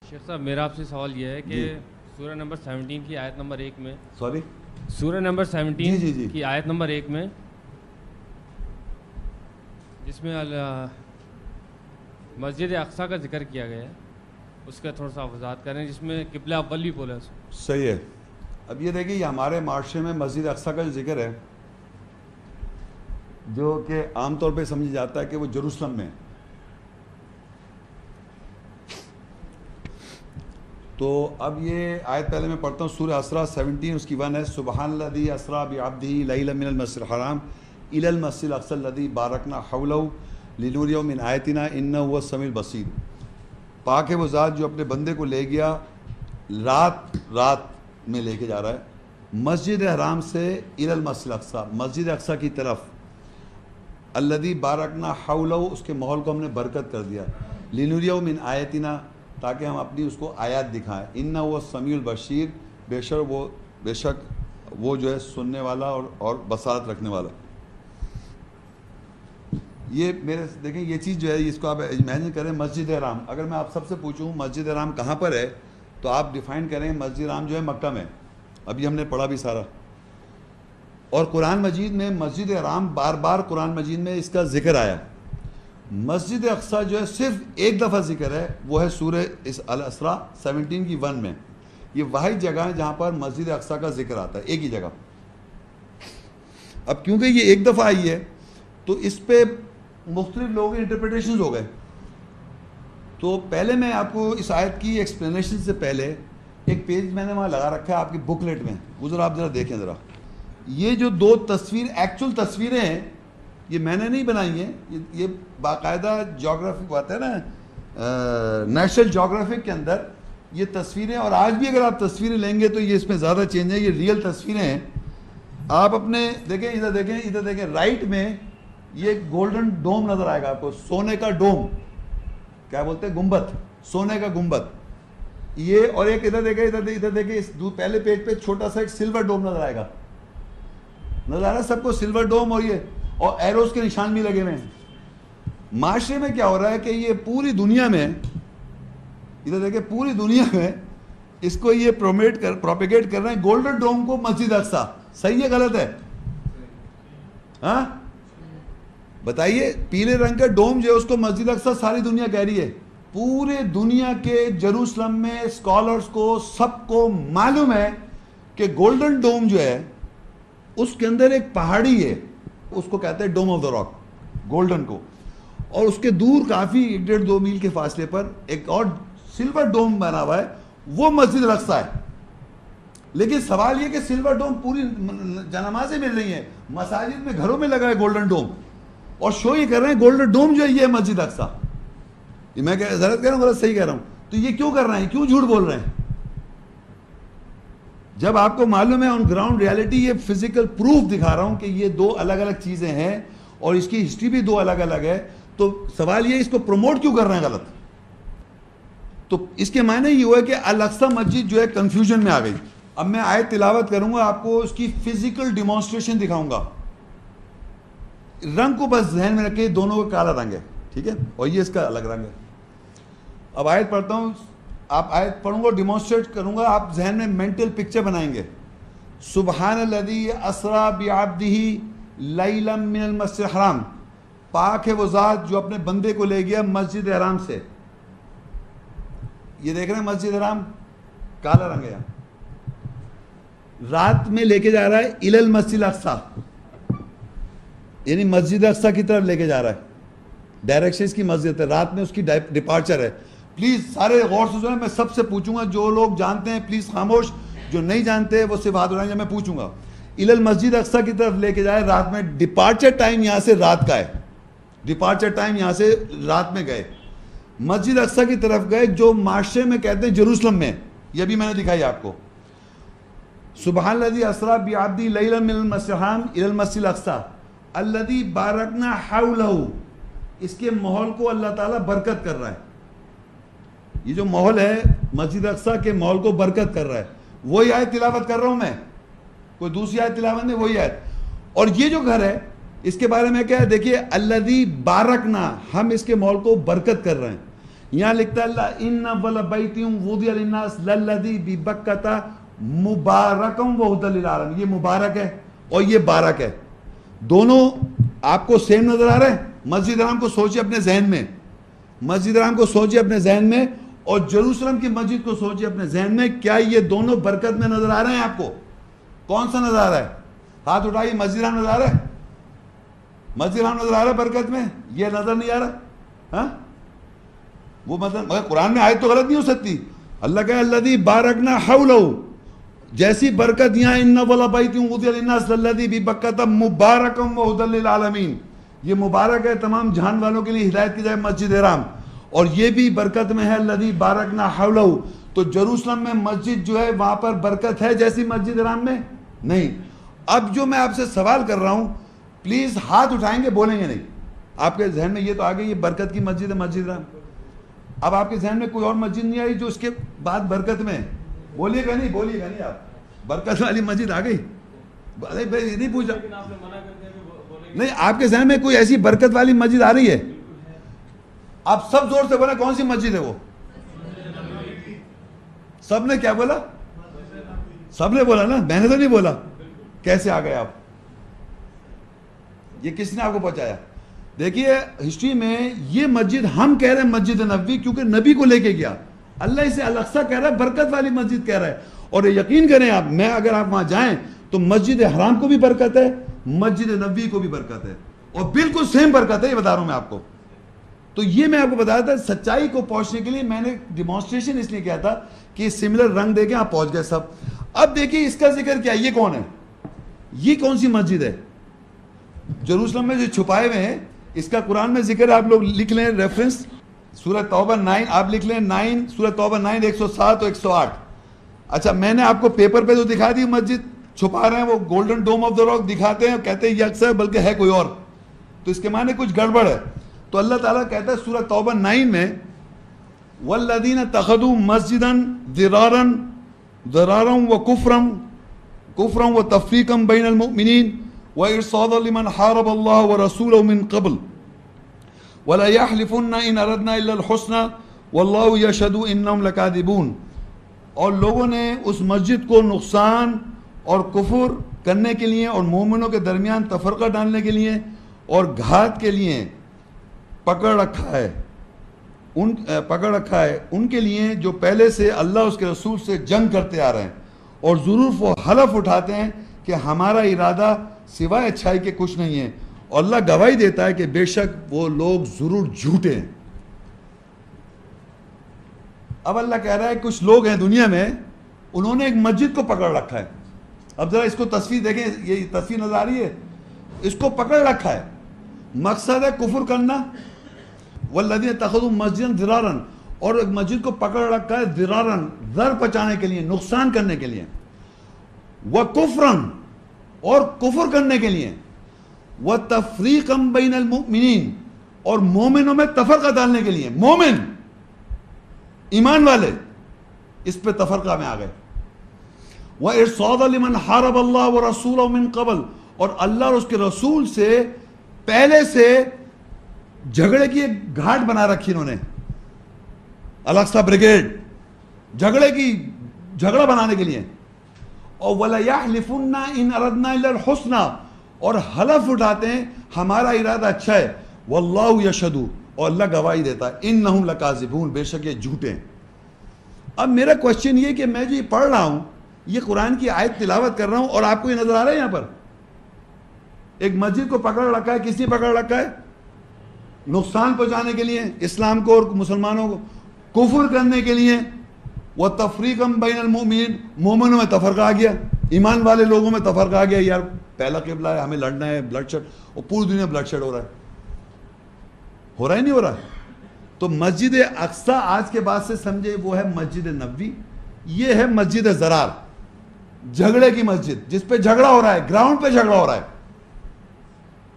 شیخ صاحب میرا آپ سے سوال یہ ہے کہ سورہ نمبر 17 کی آیت نمبر 1 میں سورہ نمبر 17 کی آیت نمبر 1 میں جس میں مسجد اقصیٰ کا ذکر کیا گیا ہے اس کا تھوڑا سا وضاحت کریں، جس میں قبلہ اول بھی بولا ہے. صحیح ہے. اب یہ دیکھیے، یہ ہمارے معاشرے میں مسجد اقصیٰ کا جو ذکر ہے جو کہ عام طور پہ سمجھا جاتا ہے کہ وہ جروسلم میں. تو اب یہ آیت پہلے میں پڑھتا ہوں، سورہ اسراء 17 اس کی 1 ہے. سبحان الذی اسریٰ بعبدہ لیلا من المسجد الحرام الی المسجد الاقصی الذی بارکنا حولہ لنریہ من آیاتنا انہ هو السمیع البصیر. پاک ہے وہ ذات جو اپنے بندے کو لے گیا رات میں لے کے جا رہا ہے مسجد حرام سے الی المسجد الاقصی، مسجد اقصی کی طرف. الذی بارکنا حولہ، اس کے ماحول کو ہم نے برکت کر دیا. لنریہ من آیاتنا، تاکہ ہم اپنی اس کو آیات دکھائیں. انہ هو السمیع البصیر، بے شک وہ جو ہے سننے والا اور بصارت رکھنے والا. یہ میرے دیکھیں یہ چیز جو ہے اس کو آپ امیجن کریں. مسجد حرام، اگر میں آپ سب سے پوچھوں مسجد حرام کہاں پر ہے تو آپ ڈیفائن کریں. مسجد حرام جو ہے مکہ میں، ابھی ہم نے پڑھا بھی سارا. اور قرآن مجید میں مسجد حرام بار بار قرآن مجید میں اس کا ذکر آیا. مسجد اقصیٰ جو ہے صرف ایک دفعہ ذکر ہے، وہ ہے سورہ الاسراء 17 کی 1 میں. یہ واحد جگہ ہے جہاں پر مسجد اقصیٰ کا ذکر آتا ہے، ایک ہی جگہ. اب کیونکہ یہ ایک دفعہ آئی ہے تو اس پہ مختلف لوگوں کے انٹرپریٹیشنز ہو گئے. تو پہلے میں آپ کو اس آیت کی ایکسپلینیشن سے پہلے ایک پیج میں نے وہاں لگا رکھا ہے آپ کی بک لیٹ میں، وہ ذرا آپ ذرا دیکھیں ذرا. یہ جو 2 ایکچول تصویریں ہیں یہ میں نے نہیں بنائی ہیں، یہ باقاعدہ جیوگرافک بات ہے نا، نیشنل جیوگرافک کے اندر یہ تصویریں. اور آج بھی اگر آپ تصویریں لیں گے تو یہ اس میں زیادہ چینج ہے. یہ ریئل تصویریں ہیں. آپ اپنے دیکھیں، ادھر دیکھیں رائٹ میں یہ گولڈن ڈوم نظر آئے گا آپ کو، سونے کا ڈوم، کیا بولتے ہیں، گنبد، سونے کا گنبد. یہ اور ایک ادھر دیکھیں اس پہلے پیج پہ چھوٹا سا ایک سلور ڈوم نظر آئے گا. نظر آ رہا ہے سب کو سلور ڈوم، اور یہ اور ایروز کے نشان بھی لگے ہوئے ہیں. معاشرے میں کیا ہو رہا ہے کہ یہ پوری دنیا میں، ادھر دیکھیں پوری دنیا میں اس کو یہ پروپیگیٹ کر رہے ہیں گولڈن ڈوم کو مسجد اقصیٰ. صحیح ہے غلط ہے؟ ہاں بتائیے. پیلے رنگ کا ڈوم جو ہے اس کو مسجد اقصیٰ ساری دنیا کہہ رہی ہے. پورے دنیا کے جروسلم میں اسکالرز کو سب کو معلوم ہے کہ گولڈن ڈوم جو ہے اس کے اندر ایک پہاڑی ہے، اس کو کہتے ہیں ڈوم آف دا راک، گولڈن کو. اور اس کے دور کافی 1.5-2 میل کے فاصلے پر ایک اور سلور ڈوم بنا ہوا ہے، وہ مسجد الاقصیٰ ہے. لیکن سوال یہ کہ سلور ڈوم پوری جنمازیں مل رہی ہیں، مساجد میں گھروں میں لگا ہے گولڈن ڈوم، اور شو یہ کر رہے ہیں گولڈن ڈوم جو ہے یہ ہے مسجد اقصیٰ. یہ میں غلط کہہ رہا ہوں غلط صحیح کہہ رہا ہوں؟ تو یہ کیوں کر رہے ہیں، کیوں جھوٹ بول رہے ہیں؟ جب آپ کو معلوم ہے آن گراؤنڈ ریالٹی، یہ فزیکل پروف دکھا رہا ہوں کہ یہ 2 الگ الگ چیزیں ہیں اور اس کی ہسٹری بھی 2 الگ الگ ہے. تو سوال یہ اس کو پروموٹ کیوں کر رہے ہیں غلط؟ تو اس کے معنی یہ ہوا کہ الاقصیٰ مسجد جو ہے کنفیوژن میں آ گئی. اب میں آیت تلاوت کروں گا، آپ کو اس کی فزیکل ڈیمانسٹریشن دکھاؤں گا. رنگ کو بس ذہن میں رکھیں، دونوں کا کالا رنگ ہے، ٹھیک ہے، اور یہ اس کا الگ رنگ ہے. اب آیت پڑھتا ہوں، آپ آیت پڑھوں گا، ڈیمانسٹریٹ کروں گا، آپ ذہن میں مینٹل پکچر بنائیں گے. سبحان الذی اسریٰ بعبدہ لیلا من المسجد الحرام، پاک ہے وہ ذات جو اپنے بندے کو لے گیا مسجد حرام سے. یہ دیکھ رہے ہیں مسجد حرام کالا رنگ ہے، رات میں لے کے جا رہا ہے الی المسجد الاقصیٰ، یعنی مسجد اقصیٰ کی طرف لے کے جا رہا ہے. ڈائریکشن اس کی مسجد ہے، رات میں اس کی ڈپارچر ہے. پلیز سارے غور سے سنیں، میں سب سے پوچھوں گا، جو لوگ جانتے ہیں پلیز خاموش، جو نہیں جانتے وہ صرف ہاتھ اٹھائیں. جب میں پوچھوں گا الی المسجد اقصیٰ کی طرف لے کے جائے رات میں، ڈپارچر ٹائم یہاں سے رات کا ہے، ڈپارچر ٹائم یہاں سے رات میں گئے، مسجد اقصیٰ کی طرف گئے جو معاشرے میں کہتے ہیں جروسلم میں. یہ بھی میں نے دکھائی آپ کو. سبحان الذی اسریٰ بعبدہ لیلا من المسجد الحرام الی المسجد الاقصیٰ الذی بارکنا حولہ، اس کے ماحول کو اللہ تعالیٰ برکت کر رہا ہے. یہ جو ماحول ہے مسجد اقصیٰ کے ماحول کو برکت کر رہا ہے. وہی آیت تلاوت کر رہا ہوں میں، کوئی دوسری آیت تلاوت نہیں، وہی آیت. اور یہ جو گھر ہے اس کے بارے میں کیا ہے، دیکھیے الذی بارکنا، ہم اس کے ماحول کو برکت کر رہے ہیں. یہاں لکھتا ہے ان اول بیت وضع للناس للذی ببکۃ مبارکا وہدی للعالمین. یہ مبارک ہے اور یہ بارک ہے, دونوں آپ کو سیم نظر آ رہے ہیں. مسجد حرام کو سوچے اپنے ذہن میں, مسجد حرام کو سوچے اپنے ذہن میں, اور جیروسلم کی مسجد کو سوچے اپنے ذہن میں. کیا یہ دونوں برکت میں نظر آ رہے ہیں آپ کو؟ کون سا نظر آ رہا ہے؟ ہاتھ اٹھائیے. مسجد حرام نظر آ رہا ہے؟ مسجد حرام نظر آ رہا ہے برکت میں؟ یہ نظر نہیں آ رہا؟ ہاں وہ مطلب مگر قرآن میں آیت تو غلط نہیں ہو سکتی. اللہ کہے الذی بارکنا حولہ, جیسی برکت یہاں ان اول بیت وضع للناس للذی ببکۃ مبارکا وہدی للعالمین, یہ مبارک ہے تمام جہان والوں کے لیے ہدایت کی جائے مسجد حرام, اور یہ بھی برکت میں ہے الذی بارکنا حولہ. تو جیروسلم میں مسجد جو ہے وہاں پر برکت ہے جیسی مسجد حرام میں نہیں. اب جو میں آپ سے سوال کر رہا ہوں, پلیز ہاتھ اٹھائیں گے, بولیں گے نہیں. آپ کے ذہن میں یہ تو آ گئی یہ برکت کی مسجد ہے مسجد حرام. اب آپ کے ذہن میں کوئی اور مسجد نہیں آئی جو اس کے بعد برکت میں؟ بولیے گا نہیں, بولیے گا نہیں آپ. برکت والی مسجد آ گئی؟ نہیں پوچھا نہیں, آپ کے ذہن میں کوئی ایسی برکت والی مسجد آ رہی ہے؟ آپ سب زور سے بولا کون سی مسجد ہے وہ؟ سب نے کیا بولا؟ سب نے بولا نا, میں نے تو نہیں بولا. کیسے آ گئے آپ؟ یہ کس نے آپ کو پہنچایا؟ دیکھیے ہسٹری میں یہ مسجد ہم کہہ رہے ہیں مسجد نبوی کیونکہ نبی کو لے کے گیا. اللہ اسے الاقصی کہہ رہا ہے, برکت والی مسجد کہہ رہا ہے. اور یقین کریں آپ, میں اگر آپ وہاں جائیں تو مسجد حرام کو بھی برکت ہے, مسجد نبوی کو بھی برکت ہے, اور بالکل سیم برکت ہے, یہ بتا رہا ہوں میں آپ کو. تو یہ میں آپ کو بتایا تھا سچائی کو پہنچنے کے لیے میں نے ڈیمانسٹریشن اس لیے کیا تھا کہ سملر رنگ دے کے آپ پہنچ گئے سب. اب دیکھیے اس کا ذکر کیا, یہ کون ہے, یہ کون سی مسجد ہے جیروسلم میں جو چھپائے ہوئے ہیں؟ اس کا قرآن میں ذکر ہے, آپ لوگ لکھ لیں ریفرنس, سورہ توبہ 9, آپ لکھ لیں 9, سورہ توبہ 9 107 اور 108. اچھا میں نے آپ کو پیپر پہ تو دکھا دی مسجد, چھپا رہے ہیں وہ golden dome of the rock دکھاتے ہیں, کہتے ہیں یہ اکثر بلکہ ہے کوئی اور, تو اس کے معنی کچھ گڑبڑ ہے. تو اللہ تعالیٰ کہتا ہے سورہ توبہ 9 میں والذین اتخذوا مسجدا ضرارا وکفرا وتفریقا بین المؤمنین وارصادا لمن حارب اللہ ورسولہ من قبل ولا يحلفن ان اردنا الا الحسنى واللہ یشہد انہم لکاذبون. اور لوگوں نے اس مسجد کو نقصان اور کفر کرنے کے لیے اور مومنوں کے درمیان تفرقہ ڈالنے کے لیے اور گھات کے لیے پکڑ رکھا ہے ان کے لیے جو پہلے سے اللہ اس کے رسول سے جنگ کرتے آ رہے ہیں, اور ضرور وہ حلف اٹھاتے ہیں کہ ہمارا ارادہ سوائے اچھائی کے کچھ نہیں ہے, اور اللہ گواہی دیتا ہے کہ بے شک وہ لوگ ضرور جھوٹے ہیں. اب اللہ کہہ رہا ہے کچھ لوگ ہیں دنیا میں, انہوں نے ایک مسجد کو پکڑ رکھا ہے. اب ذرا اس کو تصویر دیکھیں, یہ تصویر نظر آ رہی ہے, اس کو پکڑ رکھا ہے. مقصد ہے کفر کرنا, والذین اتخذوا مسجدا ضرارا, اور ایک مسجد کو پکڑ رکھا ہے ضرارا, ضرر پہنچانے کے لیے, نقصان کرنے کے لیے, وکفرا, اور کفر کرنے کے لیے, وتفریقا بین المؤمنین, اور مومنوں میں تفرقہ ڈالنے کے لیے. مومن ایمان والے اس پہ تفرقہ میں آ گئے. وارصادا لمن حارب اللہ ورسولہ من قبل, اور اللہ اور اس کے رسول سے پہلے سے جھگڑے کی ایک گھاٹ بنا رکھی انہوں نے, الاقصی بریگیڈ, جھگڑا بنانے کے لیے. اور وَلَا يَحْلِفُنَّ إِنْ أَرَدْنَا إِلَّا الْحُسْنَى, اور حلف اٹھاتے ہیں ہمارا ارادہ اچھا ہے. وَاللَّهُ يَشْهَدُ, اور اللہ گواہی دیتا ہے, إِنَّهُمْ لَكَاذِبُونَ, بے شک یہ جھوٹے ہیں. اب میرا کوشچن یہ کہ میں جو یہ پڑھ رہا ہوں, یہ قرآن کی آیت تلاوت کر رہا ہوں, اور آپ کو یہ نظر آ رہا ہے یہاں پر ایک مسجد کو پکڑ رکھا ہے. کس نے پکڑ رکھا ہے؟ نقصان پہنچانے کے لیے اسلام کو اور مسلمانوں کو, کفر کرنے کے لیے, وَتَفْرِيقًا بَيْنَ الْمُؤْمِنِينَ, مومنوں میں تفرقہ آ گیا, ایمان والے لوگوں میں تفرقہ آ گیا. یار پہلا قبلہ ہے, ہمیں لڑنا ہے, بلڈ شیڈ, اور پوری دنیا بلڈ شیڈ ہو رہا ہے نہیں ہو رہا ہے. تو مسجد اقصی آج کے بعد سے سمجھے وہ ہے مسجد نبوی, یہ ہے مسجد ضرار, جھگڑے کی مسجد, جس پہ جھگڑا ہو رہا ہے, گراؤنڈ پہ جھگڑا ہو رہا ہے.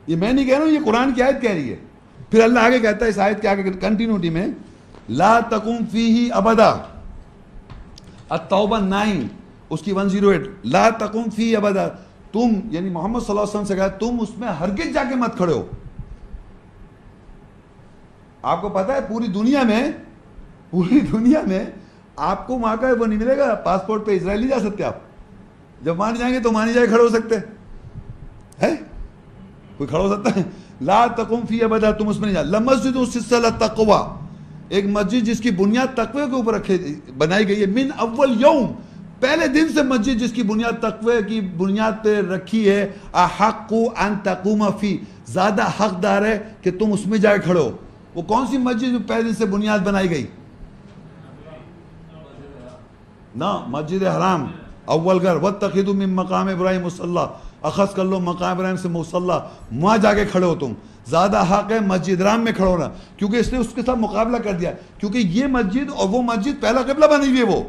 یہ میں نہیں کہہ رہا ہوں, یہ قرآن کی آیت کہہ رہی ہے. پھر اللہ آگے کہتا ہے اس آیت کے آگے کنٹینیوٹی میں, لا تقم فیہ ابدا, التوبہ 9 اس کی 108, لا تقم فیہ ابدا, تم یعنی محمد صلی اللہ علیہ وسلم سے کہا تم اس میں ہرگز جا کے مت کھڑے ہو. آپ کو پتا ہے پوری دنیا میں پوری دنیا میں آپ کو وہاں کا وہ نہیں ملے گا، پاسپورٹ پہ اسرائیل نہیں جا سکتے آپ، جب وہاں جائیں گے تو وہاں نہیں جائے کھڑے ہو سکتے ہے، کوئی کھڑا ہو سکتا ہے؟ لا تقم فی ابدا، تم اس میں نہیں جا. لمسجد اسست علی التقوی، ایک مسجد جس کی بنیاد تقوی کے اوپر بنائی گئی ہے، من اول یوم، پہلے دن سے مسجد جس کی بنیاد تقوی کی بنیاد پہ رکھی ہے، احق ان تقوم فی، زیادہ حقدار ہے کہ تم اس میں جا کے کھڑے ہو. وہ کون سی مسجد جو پہلے دن سے بنیاد بنائی گئی؟ نا مسجد حرام اول گھر، واتخذوا من مقام ابراہیم مصلی، اخذ کر لو مقام ابراہیم سے مصلی، وہاں جا کے کھڑے ہو تم. زیادہ حق ہے مسجد حرام میں کھڑے ہونا، کیونکہ اس نے اس کے ساتھ مقابلہ کر دیا، کیونکہ یہ مسجد اور وہ مسجد پہلا قبلہ بنی ہوئی ہے وہ،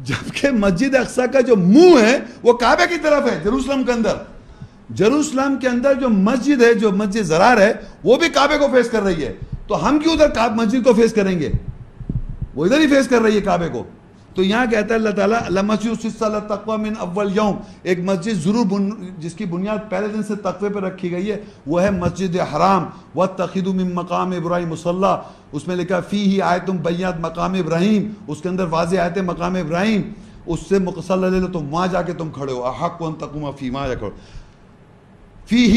جبکہ مسجد اقصی کا جو منہ ہے وہ کعبے کی طرف ہے. جیروسلم کے اندر، جیروسلم کے اندر جو مسجد ہے، جو مسجد زرار ہے، وہ بھی کعبے کو فیس کر رہی ہے. تو ہم کیوں ادھر مسجد کو فیس کریں گے؟ وہ ادھر ہی فیس کر رہی ہے کعبے کو. تو یہاں کہتا ہے اللہ تعالیٰ لمسجد اسست علی التقوی من اول یوم، ایک مسجد ضرور جس کی بنیاد پہلے دن سے تقوی پہ رکھی گئی ہے، وہ ہے مسجد حرام. واتخذوا من مقام ابراہیم مصلی، اس میں لکھا فیہ آیۃ بینات مقام ابراہیم، اس کے اندر واضح آیت ہے مقام ابراہیم، اس سے مصلی لے لو، تم وہاں جا کے تم کھڑے ہو. احق ان تقوم فی، وہاں جا کھڑے. فیہ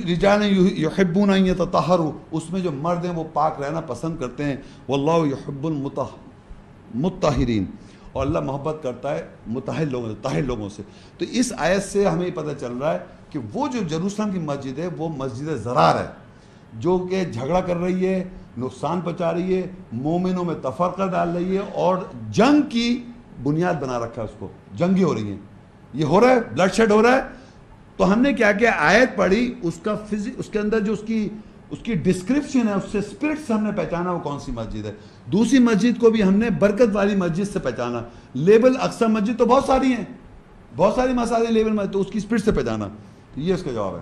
رجال یحبون ان یتطہروا، اس میں جو مرد ہیں وہ پاک رہنا پسند کرتے ہیں. واللہ یحب المطہرین، اور اللہ محبت کرتا ہے مطہر لوگوں سے، طاہر لوگوں سے. تو اس آیت سے ہمیں پتہ چل رہا ہے کہ وہ جو جیروسلم کی مسجد ہے وہ مسجد زرار ہے، جو کہ جھگڑا کر رہی ہے، نقصان پہنچا رہی ہے، مومنوں میں تفرقہ ڈال رہی ہے، اور جنگ کی بنیاد بنا رکھا ہے اس کو. جنگیں ہو رہی ہیں، یہ ہو رہا ہے، بلڈ شیڈ ہو رہا ہے. تو ہم نے کیا کیا، آیت پڑھی، اس کا اس کے اندر جو اس کی ڈسکرپشن ہے، اس سے اسپرٹ سے ہم نے پہچانا وہ کون سی مسجد ہے. دوسری مسجد کو بھی ہم نے برکت والی مسجد سے پہچانا. لیبل اقصی مسجد تو بہت ساری ہیں، بہت ساری مساجد لیبل مسجد، تو اس کی اسپرٹ سے پہچانا. یہ اس کا جواب ہے.